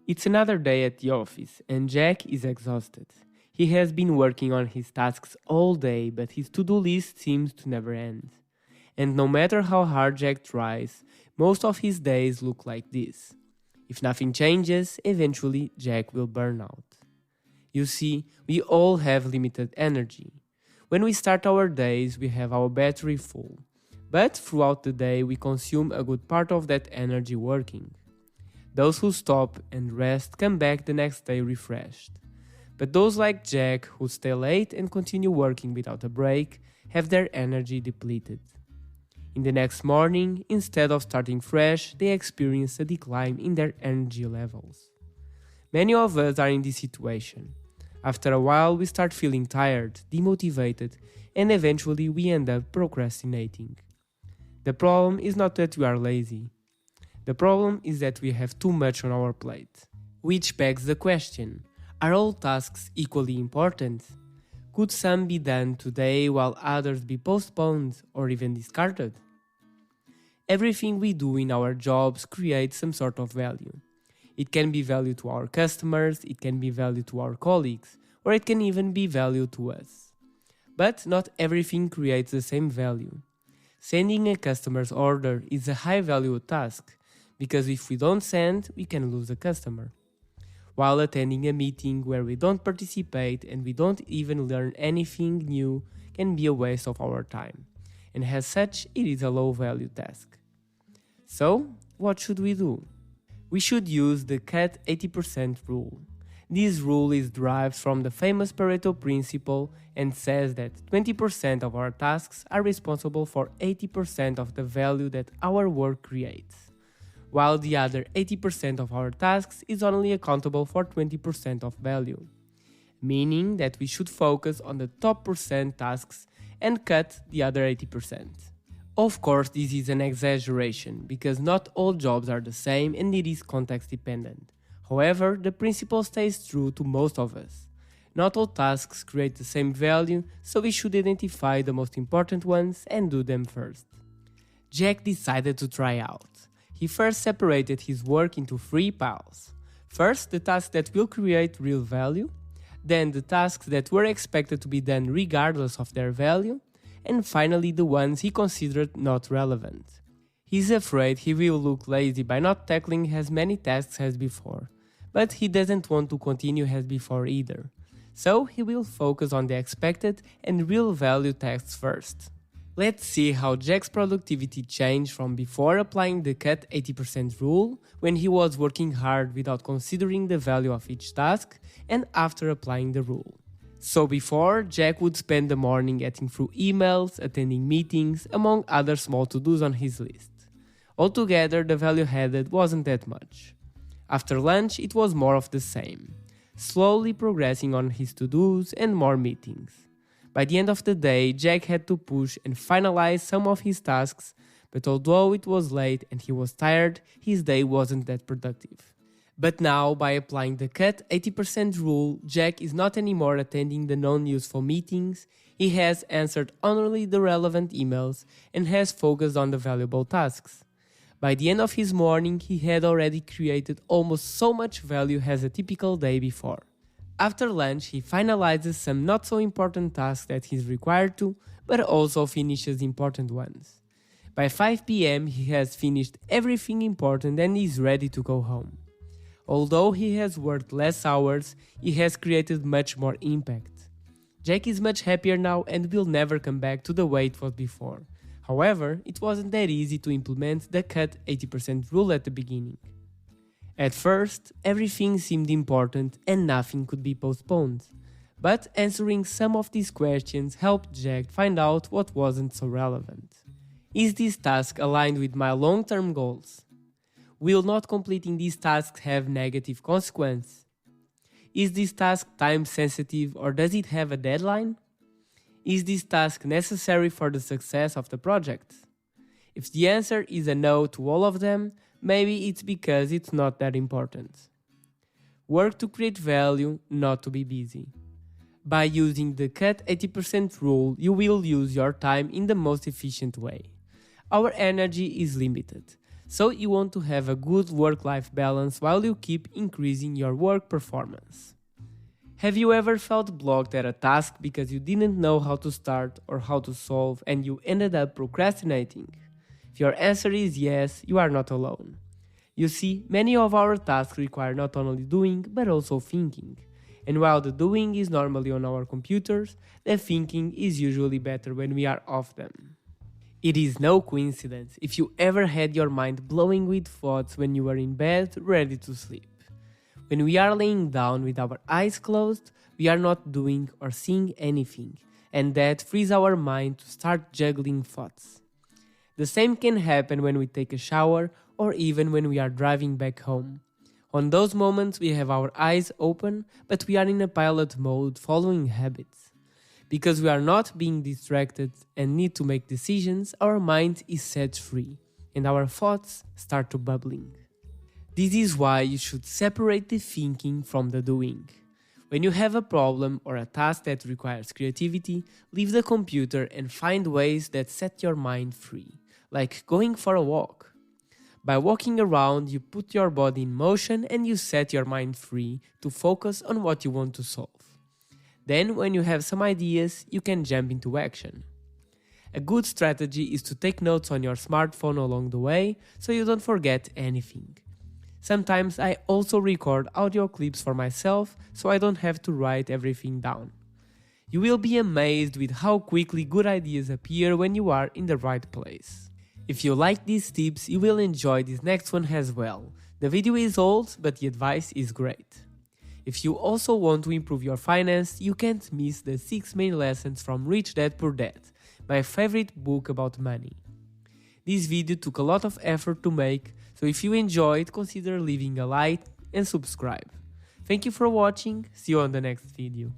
It's another day at the office, and Jack is exhausted. He has been working on his tasks all day, but his to do list seems to never end. And no matter how hard Jack tries, most of his days look like this. If nothing changes, eventually Jack will burn out. You see, we all have limited energy. When we start our days, we have our battery full. But throughout the day, we consume a good part of that energy working. Those who stop and rest come back the next day refreshed. But those like Jack, who stay late and continue working without a break, have their energy depleted. In the next morning, instead of starting fresh, they experience a decline in their energy levels. Many of us are in this situation. After a while, we start feeling tired, demotivated, and eventually we end up procrastinating. The problem is not that we are lazy. The problem is that we have too much on our plate. Which begs the question, are all tasks equally important? Could some be done today while others be postponed or even discarded? Everything we do in our jobs creates some sort of value. It can be value to our customers, it can be value to our colleagues, or it can even be value to us. But not everything creates the same value. Sending a customer's order is a high-value task, because if we don't send, we can lose a customer. While attending a meeting where we don't participate and we don't even learn anything new can be a waste of our time, and as such, it is a low-value task. So, what should we do? We should use the Cut 80% rule. This rule is derived from the famous Pareto principle and says that 20% of our tasks are responsible for 80% of the value that our work creates, while the other 80% of our tasks is only accountable for 20% of value, meaning that we should focus on the top percent tasks and cut the other 80%. Of course, this is an exaggeration, because not all jobs are the same and it is context dependent. However, the principle stays true to most of us. Not all tasks create the same value, so we should identify the most important ones and do them first. Jack decided to try out. He first separated his work into 3 piles. First, the tasks that will create real value, then the tasks that were expected to be done regardless of their value, and finally the ones he considered not relevant. He's afraid he will look lazy by not tackling as many tasks as before, but he doesn't want to continue as before either, so he will focus on the expected and real value tasks first. Let's see how Jack's productivity changed from before applying the Cut 80% rule, when he was working hard without considering the value of each task, and after applying the rule. So before, Jack would spend the morning getting through emails, attending meetings, among other small to-dos on his list. Altogether, the value added wasn't that much. After lunch, it was more of the same, slowly progressing on his to-dos and more meetings. By the end of the day, Jack had to push and finalize some of his tasks, but although it was late and he was tired, his day wasn't that productive. But now, by applying the Cut 80% rule, Jack is not anymore attending the non-useful meetings, he has answered only the relevant emails and has focused on the valuable tasks. By the end of his morning, he had already created almost so much value as a typical day before. After lunch, he finalizes some not so important tasks that he's required to, but also finishes important ones. By 5 p.m., he has finished everything important and is ready to go home. Although he has worked less hours, he has created much more impact. Jack is much happier now and will never come back to the way it was before. However, it wasn't that easy to implement the Cut 80% rule at the beginning. At first, everything seemed important and nothing could be postponed. But answering some of these questions helped Jack find out what wasn't so relevant. Is this task aligned with my long-term goals? Will not completing these tasks have negative consequences? Is this task time sensitive or does it have a deadline? Is this task necessary for the success of the project? If the answer is a no to all of them, maybe it's because it's not that important. Work to create value, not to be busy. By using the Cut 80% rule, you will use your time in the most efficient way. Our energy is limited, So you want to have a good work-life balance while you keep increasing your work performance. Have you ever felt blocked at a task because you didn't know how to start or how to solve and you ended up procrastinating? If your answer is yes, you are not alone. You see, many of our tasks require not only doing but also thinking. And while the doing is normally on our computers, the thinking is usually better when we are off them. It is no coincidence if you ever had your mind blowing with thoughts when you were in bed ready to sleep. When we are laying down with our eyes closed, we are not doing or seeing anything, and that frees our mind to start juggling thoughts. The same can happen when we take a shower or even when we are driving back home. On those moments, we have our eyes open, but we are in a pilot mode following habits. Because we are not being distracted and need to make decisions, our mind is set free, and our thoughts start to bubbling. This is why you should separate the thinking from the doing. When you have a problem or a task that requires creativity, leave the computer and find ways that set your mind free, like going for a walk. By walking around, you put your body in motion and you set your mind free to focus on what you want to solve. Then, when you have some ideas, you can jump into action. A good strategy is to take notes on your smartphone along the way so you don't forget anything. Sometimes I also record audio clips for myself so I don't have to write everything down. You will be amazed with how quickly good ideas appear when you are in the right place. If you like these tips, you will enjoy this next one as well. The video is old, but the advice is great. If you also want to improve your finance, you can't miss the 6 main lessons from Rich Dad Poor Dad, my favorite book about money. This video took a lot of effort to make, so if you enjoyed, consider leaving a like and subscribe. Thank you for watching, see you on the next video.